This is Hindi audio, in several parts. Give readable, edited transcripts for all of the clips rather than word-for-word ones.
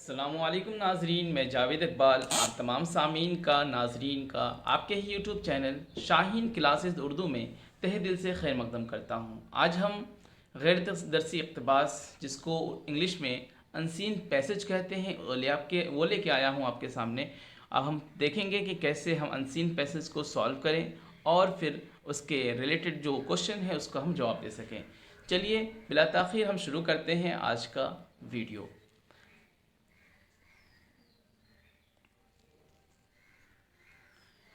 अस्सलामुअलैकुम नाजरीन, मैं जावेद इकबाल आप तमाम सामीन का नाजरीन का आपके ही YouTube channel Shaheen classes Urdu में तहे दिल से खैर मकदम करता हूँ। आज हम गैर दरसी इक़्तिबास जिसको इंग्लिश में अनसीन पैसेज कहते हैं वो लेके आया हूँ आपके सामने। अब हम देखेंगे कि कैसे हम अनसीन पैसेज को सॉल्व करें और फिर उसके रिलेटेड जो क्वेश्चन है उसका हम जवाब दे सकें। चलिए बिला ताख़ीर हम शुरू करते हैं आज का वीडियो।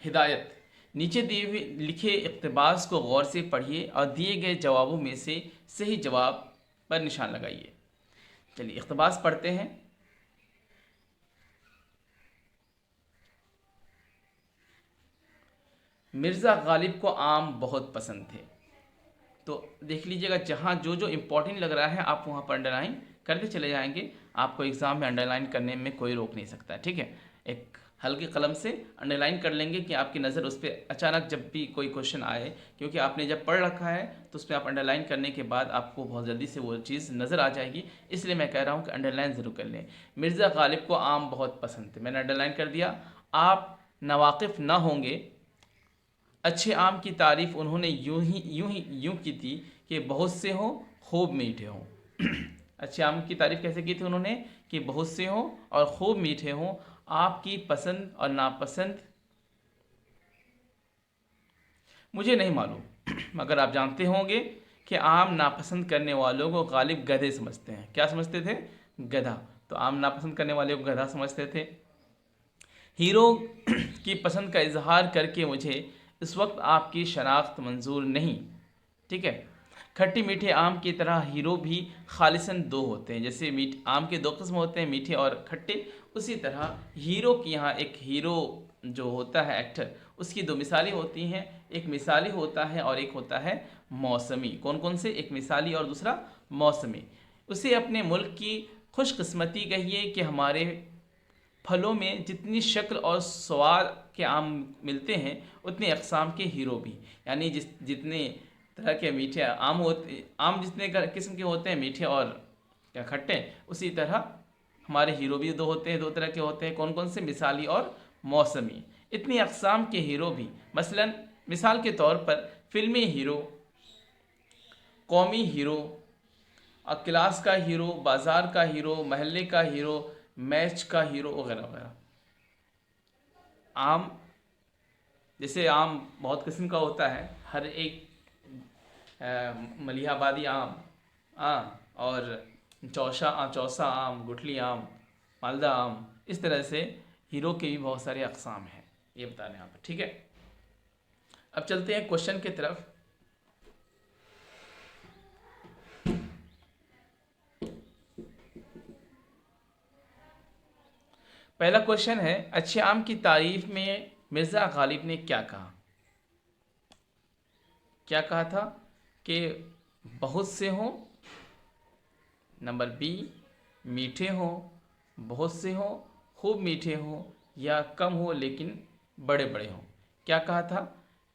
हिदायत, नीचे दिए हुए लिखे इक़्तिबास को गौर से पढ़िए और दिए गए जवाबों में से सही जवाब पर निशान लगाइए। चलिए इक़्तिबास पढ़ते हैं। मिर्ज़ा गालिब को आम बहुत पसंद थे। तो देख लीजिएगा, जहाँ जो जो इम्पोर्टेंट लग रहा है आप वहाँ पर अंडरलाइन करते चले जाएंगे। आपको एग्ज़ाम में अंडरलाइन करने में कोई रोक नहीं सकता, ठीक है। एक हल्के कलम से अंडरलाइन कर लेंगे कि आपकी नज़र उस पर अचानक जब भी कोई क्वेश्चन आए, क्योंकि आपने जब पढ़ रखा है तो उस पर आप अंडरलाइन करने के बाद आपको बहुत जल्दी से वो चीज़ नज़र आ जाएगी। इसलिए मैं कह रहा हूँ कि अंडरलाइन ज़रूर कर लें। मिर्ज़ा गालिब को आम बहुत पसंद थे, मैंने अंडरलाइन कर दिया। आप नावाकिफ़ ना होंगे। अच्छे आम की तारीफ़ उन्होंने यूं की थी कि बहुत से हों खूब मीठे हों। अच्छे आम की तारीफ़ कैसे की थी उन्होंने कि बहुत से हों और खूब मीठे हों। आपकी पसंद और नापसंद मुझे नहीं मालूम, मगर आप जानते होंगे कि आम नापसंद करने वालों को गालिब गधे समझते हैं। क्या समझते थे? गधा। तो आम नापसंद करने वाले को गधा समझते थे। हीरो की पसंद का इजहार करके मुझे इस वक्त आपकी शनाख्त मंजूर नहीं, ठीक है। खट्टी मीठे आम की तरह हीरो भी खालिसन दो होते हैं। जैसे आम के दो किस्म होते हैं, मीठे और खट्टे, उसी तरह हीरो की यहाँ एक हीरो जो होता है एक्टर, उसकी दो मिसालें होती हैं। एक मिसाली होता है और एक होता है मौसमी। कौन कौन से? एक मिसाली और दूसरा मौसमी। उसे अपने मुल्क की खुशकिस्मती कहिए कि हमारे फलों में जितनी शक्ल और स्वाद के आम मिलते हैं उतने अक़साम के हीरो भी। यानी जितने तरह के मीठे आम जितने किस्म के होते हैं, मीठे और क्या खट्टे, उसी तरह हमारे हीरो भी दो होते हैं, दो तरह के होते हैं। कौन कौन से? मिसाली और मौसमी। इतनी अक़साम के हीरो भी, मसलन मिसाल के तौर पर फिल्मी हीरो, कौमी हीरो, क्लास का हीरो, बाज़ार का हीरो, महल्ले का हीरो, मैच का हीरो वगैरह वगैरह। आम, जैसे आम बहुत किस्म का होता है, हर एक मलिहाबादी आम, और चौसा आम, गुठली आम, मालदा आम, इस तरह से हीरो के भी बहुत सारे अक़साम हैं, ये बता रहे हैं यहाँ पर, ठीक है। अब चलते हैं क्वेश्चन की तरफ। पहला क्वेश्चन है, अच्छे आम की तारीफ में मिर्ज़ा गालिब ने क्या कहा? क्या कहा था? कि बहुत से हों, नंबर बी मीठे हों, बहुत से हों खूब मीठे हों, या कम हो लेकिन बड़े बड़े हों। क्या कहा था?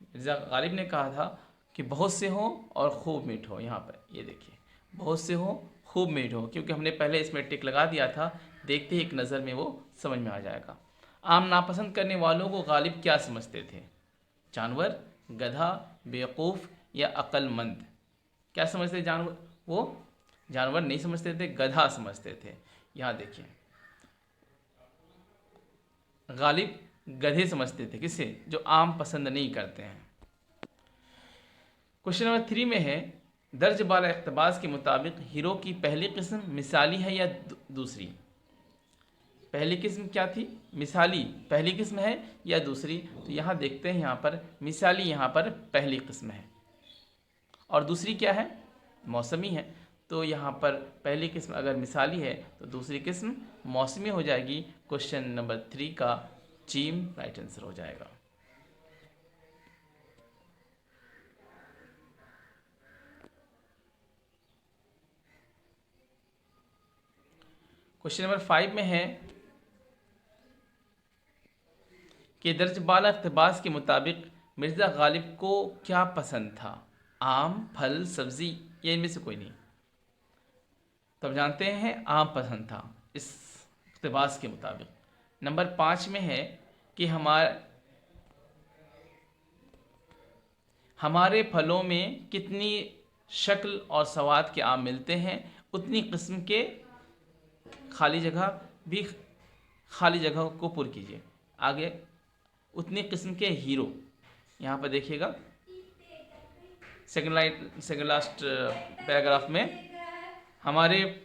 मिर्ज़ा गालिब ने कहा था कि बहुत से हों और खूब मीठे हों। यहाँ पर ये देखिए, बहुत से हों खूब मीठे हों, क्योंकि हमने पहले इसमें टिक लगा दिया था। देखते ही एक नज़र में वो समझ में आ जाएगा। आम नापसंद करने वालों को गालिब क्या समझते थे? जानवर, गधा, बेवकूफ़ या अक्लमंद? क्या समझते थे जानवर? वो जानवर नहीं समझते थे, गधा समझते थे। यहाँ देखिए, गालिब गधे समझते थे। किसे? जो आम पसंद नहीं करते हैं। क्वेश्चन नंबर 3 में है, दर्ज बाला इक़्तिबास के मुताबिक हीरो की पहली किस्म मिसाली है या दूसरी? पहली किस्म क्या थी? मिसाली पहली किस्म है या दूसरी? तो यहाँ देखते हैं, यहाँ पर मिसाली यहाँ पर पहली किस्म है और दूसरी क्या है? मौसमी है। तो यहाँ पर पहली किस्म अगर मिसाली है तो दूसरी किस्म मौसमी हो जाएगी। क्वेश्चन नंबर 3 का जीम राइट आंसर हो जाएगा। क्वेश्चन नंबर 5 में है कि दर्ज बाला इक़्तिबास के मुताबिक मिर्ज़ा गालिब को क्या पसंद था? आम, फल, सब्ज़ी या इनमें से कोई नहीं? तो अब जानते हैं आम पसंद था। इस इक़्तिबास के मुताबिक। नंबर 5 में है कि हमारे फलों में कितनी शक्ल और सवाद के आम मिलते हैं, उतनी किस्म के खाली जगह भी खाली जगह को पुर कीजिए। आगे, उतनी किस्म के हीरो, यहाँ पर देखिएगा सेकंड लास्ट पैराग्राफ में, हमारे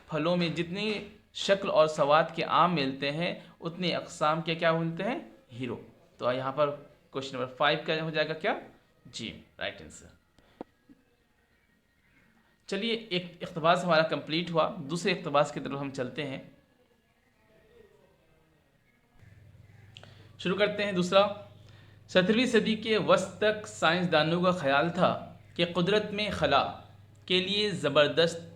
फलों में जितनी शक्ल और सवाद के आम मिलते हैं उतनी अक़साम के क्या मिलते हैं, हीरो। तो यहाँ पर क्वेश्चन नंबर 5 क्या हो जाएगा, क्या, जी, राइट आंसर। चलिए, एक इक़्तिबास हमारा कंप्लीट हुआ, दूसरे इक़्तिबास की तरफ हम चलते हैं। शुरू करते हैं दूसरा। 17वीं सदी के वस्त तक साइंसदानों का ख्याल था कि कुदरत में खला के लिए ज़बरदस्त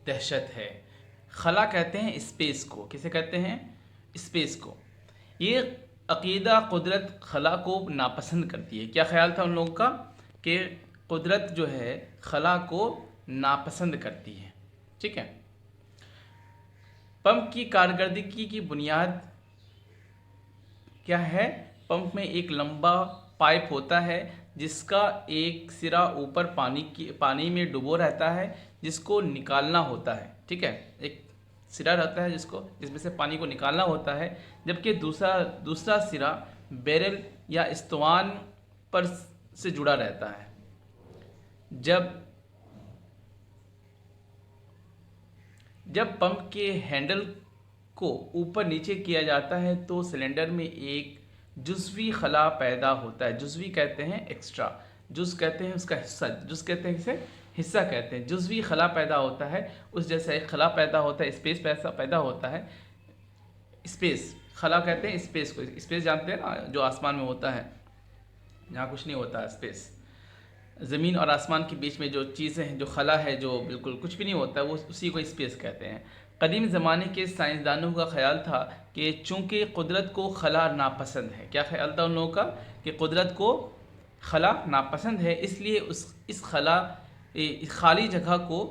दहशत है। खला कहते हैं स्पेस को, किसे कहते हैं, स्पेस को। ये अक़ीदा कुदरत खला को नापसंद करती है। क्या ख्याल था उन लोगों का कि कुदरत जो है खला को नापसंद करती है, ठीक है। पंप की कारकर्दगी की बुनियाद क्या है, पंप में एक लंबा पाइप होता है जिसका एक सिरा ऊपर पानी में डुबो रहता है, जिसको निकालना होता है, ठीक है। एक सिरा रहता है जिसमें से पानी को निकालना होता है, जबकि दूसरा सिरा बैरल या इस्तवान पर से जुड़ा रहता है। जब पंप के हैंडल को ऊपर नीचे किया जाता है तो सिलेंडर में एक जुज़वी खला पैदा होता है। जुज़वी कहते हैं एक्स्ट्रा, जुज़ कहते हैं उसका हिस्सा, जुज़ कहते हैं इसे हिस्सा कहते हैं। जुज़वी खला पैदा होता है, उस जैसा एक खला पैदा होता है, स्पेस पैदा होता है। स्पेस खला कहते हैं स्पेस को, स्पेस जानते हैं ना, जो आसमान में होता है, जहाँ कुछ नहीं होता है, स्पेस। ज़मीन और आसमान के बीच में जो चीज़ें हैं, जो खला है, जो बिल्कुल कुछ भी नहीं होता है, वो उसी को स्पेस कहते हैं। कदीम ज़माने के साइंसदानों का ख्याल था कि चूँकि कुदरत को खला नापसंद है, क्या ख्याल था उन लोगों का कि कुदरत को खला नापसंद है, इसलिए इस खाली जगह को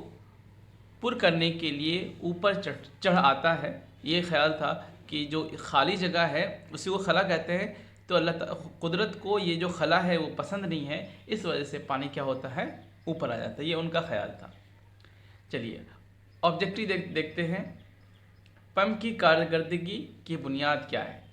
पुर करने के लिए ऊपर चढ़ आता है। ये ख्याल था कि जो खाली जगह है उसी को खला कहते हैं, तो अल्लाह कुदरत को ये जो खला है वो पसंद नहीं है, इस वजह से पानी क्या होता है, ऊपर आ जाता है। ये उनका ख्याल था। चलिए, ऑब्जेक्टिव देखते हैं। पंप की कारकर्दगी की बुनियाद क्या है,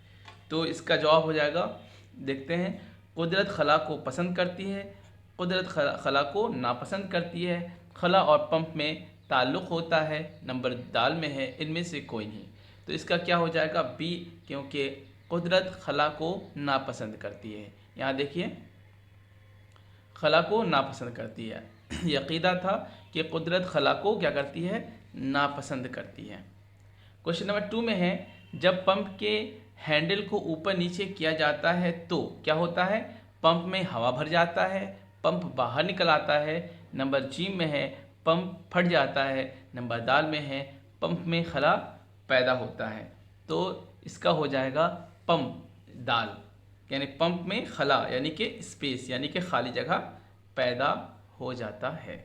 तो इसका जवाब हो जाएगा, देखते हैं। कुदरत खला को पसंद करती है, कुदरत खला को नापसंद करती है, खला और पंप में ताल्लुक़ होता है, नंबर दाल में है, इनमें से कोई नहीं। तो इसका क्या हो जाएगा, बी, क्योंकि कुदरत खला को नापसंद करती है। यहाँ देखिए, खला को नापसंद करती है। ये अक़ीदा था कि कुदरत खला को क्या करती है, नापसंद करती है। क्वेश्चन नंबर 2 में है, जब पंप के हैंडल को ऊपर नीचे किया जाता है तो क्या होता है, पंप में हवा भर जाता है, पंप बाहर निकल आता है। नंबर जी में है, पंप फट जाता है। नंबर दाल में है, पंप में खला पैदा होता है। तो इसका हो जाएगा पंप, दाल, यानी पंप में खला यानी कि स्पेस यानी कि खाली जगह पैदा हो जाता है।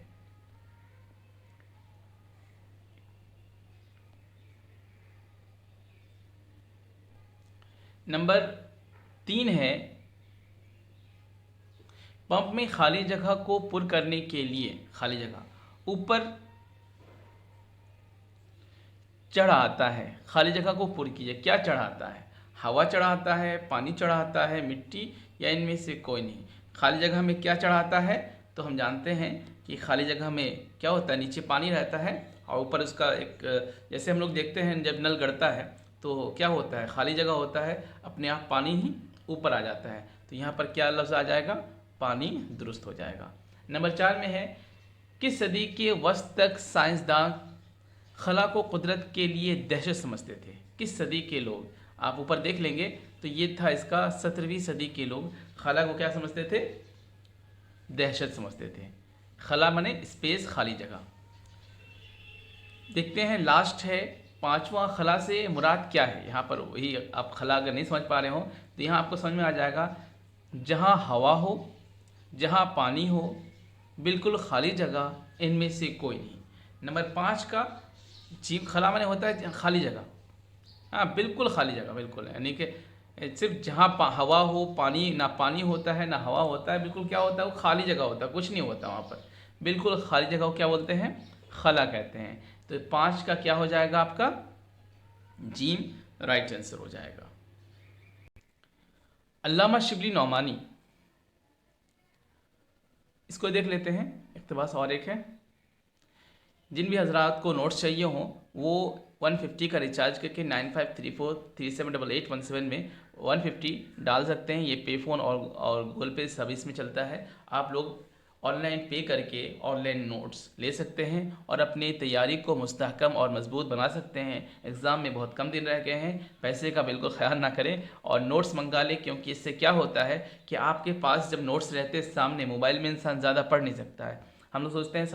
नंबर 3 है, पंप में खाली जगह को पुर करने के लिए खाली जगह ऊपर चढ़ाता है। खाली जगह को पुर कीजिए, क्या चढ़ाता है, हवा चढ़ाता है, पानी चढ़ाता है, मिट्टी, या इनमें से कोई नहीं। खाली जगह में क्या चढ़ाता है, तो हम जानते हैं कि खाली जगह में क्या होता है, नीचे पानी रहता है और ऊपर उसका एक, जैसे हम लोग देखते हैं जब नल गड़ता है तो क्या होता है, खाली जगह होता है, अपने आप पानी ही ऊपर आ जाता है। तो यहाँ पर क्या लफ्ज़ आ जाएगा, पानी दुरुस्त हो जाएगा। नंबर 4 में है, किस सदी के वस्त तक साइंसदान खला को कुदरत के लिए दहशत समझते थे। किस सदी के लोग, आप ऊपर देख लेंगे तो ये था इसका, 17वीं सदी के लोग खला को क्या समझते थे, दहशत समझते थे। खला माने स्पेस, खाली जगह। देखते हैं, लास्ट है 5वां, खला से मुराद क्या है। यहाँ पर वही, आप खला अगर नहीं समझ पा रहे हो तो यहाँ आपको समझ में आ जाएगा, जहाँ हवा हो, जहाँ पानी हो, बिल्कुल खाली जगह, इनमें से कोई नहीं। नंबर 5 का, जी, खला माने होता है खाली जगह, हाँ बिल्कुल खाली जगह, बिल्कुल, यानी कि सिर्फ जहाँ हवा हो, पानी ना, पानी होता है ना हवा होता है, बिल्कुल क्या होता है, वो खाली जगह होता है, कुछ नहीं होता वहाँ पर, बिल्कुल खाली जगह को क्या बोलते हैं, खला कहते हैं। तो 5 का क्या हो जाएगा आपका, जीम राइट आंसर हो जाएगा। अल्लामा शिबली नौमानी, इसको देख लेते हैं, इक़्तिबास और एक है। जिन भी हजरात को नोट्स चाहिए हों वो 150 का रिचार्ज करके 9534378817 में 150 डाल सकते हैं। ये पे फ़ोन और गूगल पे सर्विस में चलता है। आप लोग ऑनलाइन पे करके ऑनलाइन नोट्स ले सकते हैं और अपनी तैयारी को मुस्तहकम और मजबूत बना सकते हैं। एग्ज़ाम में बहुत कम दिन रह गए हैं, पैसे का बिल्कुल ख्याल ना करें और नोट्स मंगा लें, क्योंकि इससे क्या होता है कि आपके पास जब नोट्स रहते हैं सामने, मोबाइल में इंसान ज़्यादा पढ़ नहीं सकता है। हम लोग सोचते हैं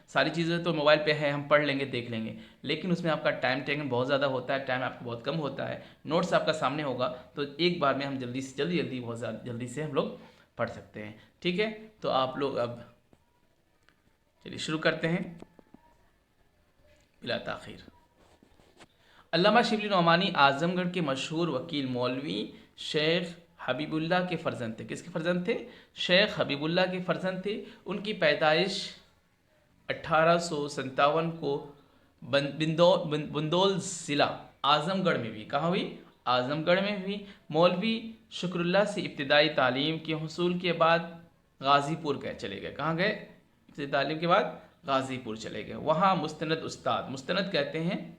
सारी चीज़ें तो मोबाइल पे है, हम पढ़ लेंगे, देख लेंगे, लेकिन उसमें आपका टाइम टेकन बहुत ज़्यादा होता है, टाइम आपका बहुत कम होता है। नोट्स आपका सामने होगा तो एक बार में हम जल्दी से जल्दी बहुत ज़्यादा जल्दी से हम लोग पढ़ सकते हैं। ठीक है, तो आप लोग अब चलिए शुरू करते हैं बिला ताखीर। अल्लामा शिबली नौमानी आज़मगढ़ के मशहूर वकील मौलवी शेख हबीबुल्लाह के फ़र्जंद थे। किसके फ़र्जंद थे? शेख हबीबुल्लाह के फ़र्जंद थे। उनकी पैदाइश 1857 को बुंदोल ज़िला आज़मगढ़ में हुई। कहाँ हुई? आज़मगढ़ में हुई। मौलवी शुक्रुल्लाह से इब्तिदाई तालीम के हुसूल के बाद गाज़ीपुर गए, चले गए। कहाँ गए? इब्तिदाई तालीम के बाद गाज़ीपुर चले गए। वहाँ मुस्तनद उस्ताद, मुस्तनद कहते हैं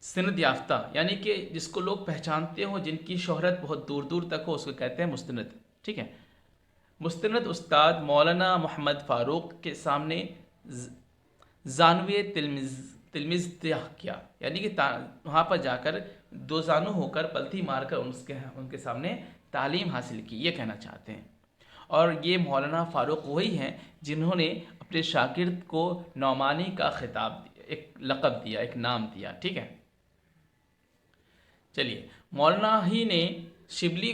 सनद याफ्ता, यानी कि जिसको लोग पहचानते हो, जिनकी शोहरत बहुत दूर दूर तक हो, उसको कहते हैं मुस्तनद। ठीक है, मुस्तनद उस्ताद मौलाना मोहम्मद फ़ारूक के सामने जानवे तिलमिज़ किया, यानी कि वहाँ पर जाकर दो जानू होकर पलथी मारकर उनके सामने तालीम हासिल की, ये कहना चाहते हैं। और ये मौलाना फ़ारूक वही हैं जिन्होंने अपने शागिर्द को नौमानी का खिताब, एक लक़ब दिया, एक नाम दिया। ठीक है, चलिए, मौलाना ही ने शिबली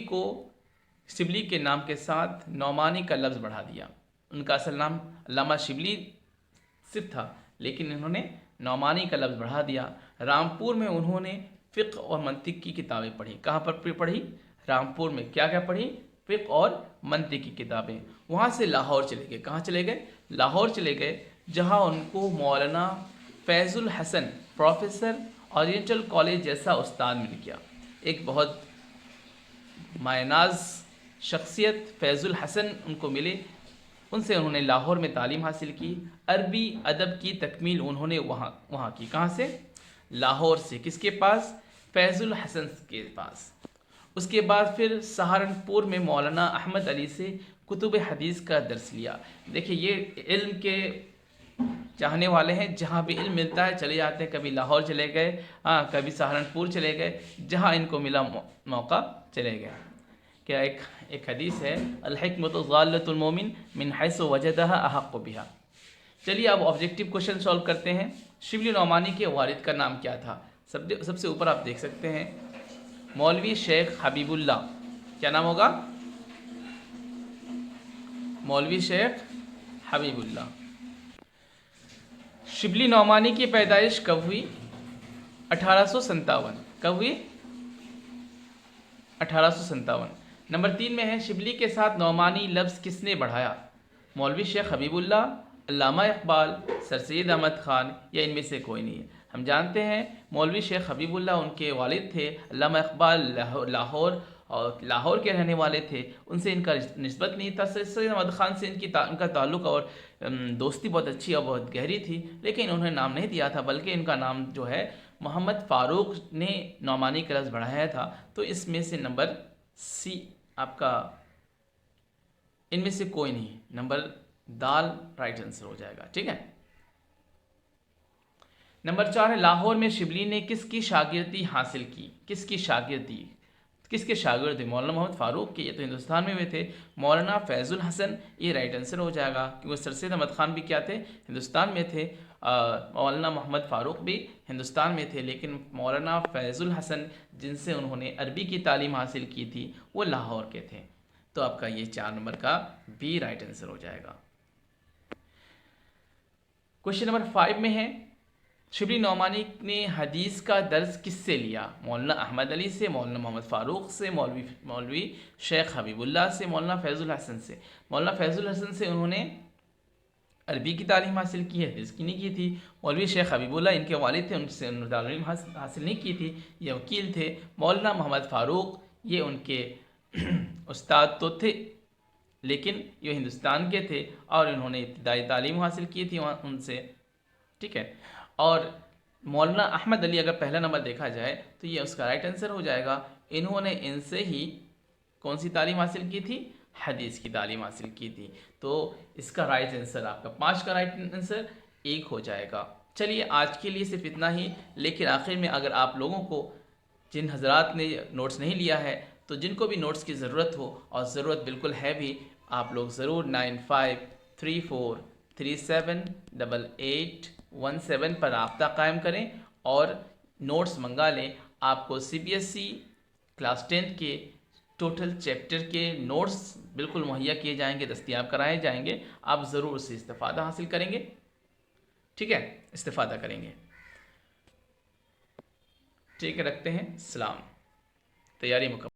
के नाम के साथ नौमानी का लफ्ज़ बढ़ा दिया। उनका असल नाम अल्लामा शिबली सिर्फ था, लेकिन इन्होंने नौमानी का लफ्ज़ बढ़ा दिया। रामपुर में उन्होंने फ़िक़्ह और मंतिक की किताबें पढ़ी। कहाँ पर पढ़ी? रामपुर में। क्या क्या पढ़ी? फ़िक़्ह और मंतिक की किताबें। वहाँ से लाहौर चले गए। कहाँ चले गए? लाहौर चले गए, जहाँ उनको मौलाना Faizul Hasan professor oriental college जैसा उस्ताद मिल गया। एक बहुत मायनाज शख्सियत फैज़ुल हसन उनको मिले, उनसे उन्होंने लाहौर में तालीम हासिल की। अरबी अदब की तकमील उन्होंने वहाँ की। कहाँ से? लाहौर से। किसके पास? फैज़ुल हसन के पास। उसके बाद फिर सहारनपुर में मौलाना अहमद अली से कुतुब हदीस का दर्स लिया। देखिए, ये इल्म के चाहने वाले हैं, जहाँ भी इल्म मिलता है चले जाते हैं। कभी लाहौर चले गए, हाँ, कभी सहारनपुर चले गए, जहाँ इनको मिला मौका चले गए। क्या एक हदीस है, अल-हिक्मतु ज़ाल्लतुल मोमिन मिन हैसु वजदहा अहक्कु बिहा। चलिए अब ऑब्जेक्टिव क्वेश्चन सॉल्व करते हैं। शिबली नौमानी के वालिद का नाम क्या था? सबसे ऊपर आप देख सकते हैं, मौलवी शेख हबीबुल्लाह। क्या नाम होगा? मौलवी शेख हबीबुल्लाह। शिबली नौमानी की पैदाइश कब हुई? 1857। कब हुई? 1857। नंबर 3 में है, शिबली के साथ नौमानी लफ्ज़ किसने बढ़ाया? मौलवी शेख हबीबुल्लाह, अल्लामा इकबाल, सर सैयद अहमद ख़ान, या इनमें से कोई नहीं है। हम जानते हैं मौलवी शेख हबीबुल्लाह उनके वालिद थे। अल्लामा इकबाल लाहौर के रहने वाले थे, उनसे इनका निस्बत नहीं था। सर सैयद अहमद ख़ान से इनका ताल्लुक़ और दोस्ती बहुत अच्छी और बहुत गहरी थी, लेकिन उन्होंने नाम नहीं दिया था, बल्कि इनका नाम जो है मोहम्मद फ़ारूक ने नौमानी का लफ्ज़ बढ़ाया था। तो इसमें से नंबर सी आपका, इनमें से कोई नहीं, नंबर दाल राइट आंसर हो जाएगा। ठीक है, नंबर 4 है, लाहौर में शिबली ने किसकी शागिर्दी हासिल की? किसकी शागिर्दी? किसके शागिर्द थे? मौलाना मोहम्मद फ़ारूक के, ये तो हिंदुस्तान में हुए थे। मौलाना फैज़ुल हसन, ये राइट आंसर हो जाएगा, क्योंकि सर सैयद अहमद ख़ान भी क्या थे? हिंदुस्तान में थे। मौलाना मोहम्मद फ़ारूक भी हिंदुस्तान में थे, लेकिन मौलाना फैज़ुल हसन जिनसे उन्होंने अरबी की तालीम हासिल की थी वो लाहौर के थे। तो आपका ये 4 नंबर का बी राइट आंसर हो जाएगा। क्वेश्चन नंबर 5 में है, शिबली नौमानी ने हदीस का दर्स किससे लिया? मौलाना अहमद अली से, मौलाना मोहम्मद फ़ारूक से, मौलवी शेख हबीबुल्लाह से, मौलाना फैज़ुल हसन से। मौलाना फैज़ुल हसन से उन्होंने अरबी की तालीम हासिल की है, हदीस की नहीं की थी। मौलवी शेख हबीबुल्लाह इनके वालिद थे, उनसे उन्होंने तालीम हासिल नहीं की थी, ये वकील थे। मौलाना मोहम्मद फ़ारूक ये उनके उस्ताद तो थे, लेकिन ये हिंदुस्तान के थे और इन्होंने इब्तदाई तालीम हासिल की थी उनसे, ठीक है। और मौलाना अहमद अली अगर पहला नंबर देखा जाए तो ये उसका राइट आंसर हो जाएगा। इन्होंने इनसे ही कौन सी तालीम हासिल की थी? हदीस की तालीम हासिल की थी। तो इसका राइट आंसर आपका 5 का राइट आंसर 1 हो जाएगा। चलिए आज के लिए सिर्फ इतना ही, लेकिन आखिर में अगर आप लोगों को, जिन हजरात ने नोट्स नहीं लिया है, तो जिनको भी नोट्स की ज़रूरत हो, और ज़रूरत बिल्कुल है भी, आप लोग ज़रूर 9534378817 पर रब्ता कायम करें और नोट्स मंगा लें। आपको CBSE क्लास 10 के टोटल चैप्टर के नोट्स बिल्कुल मुहैया किए जाएंगे, दस्तयाब कराए जाएंगे। आप ज़रूर उससे इस्तेफ़ादा हासिल करेंगे, ठीक है, इस्तेफ़ादा करेंगे। ठीक है, रखते हैं, सलाम। तैयारी मुकम्मल।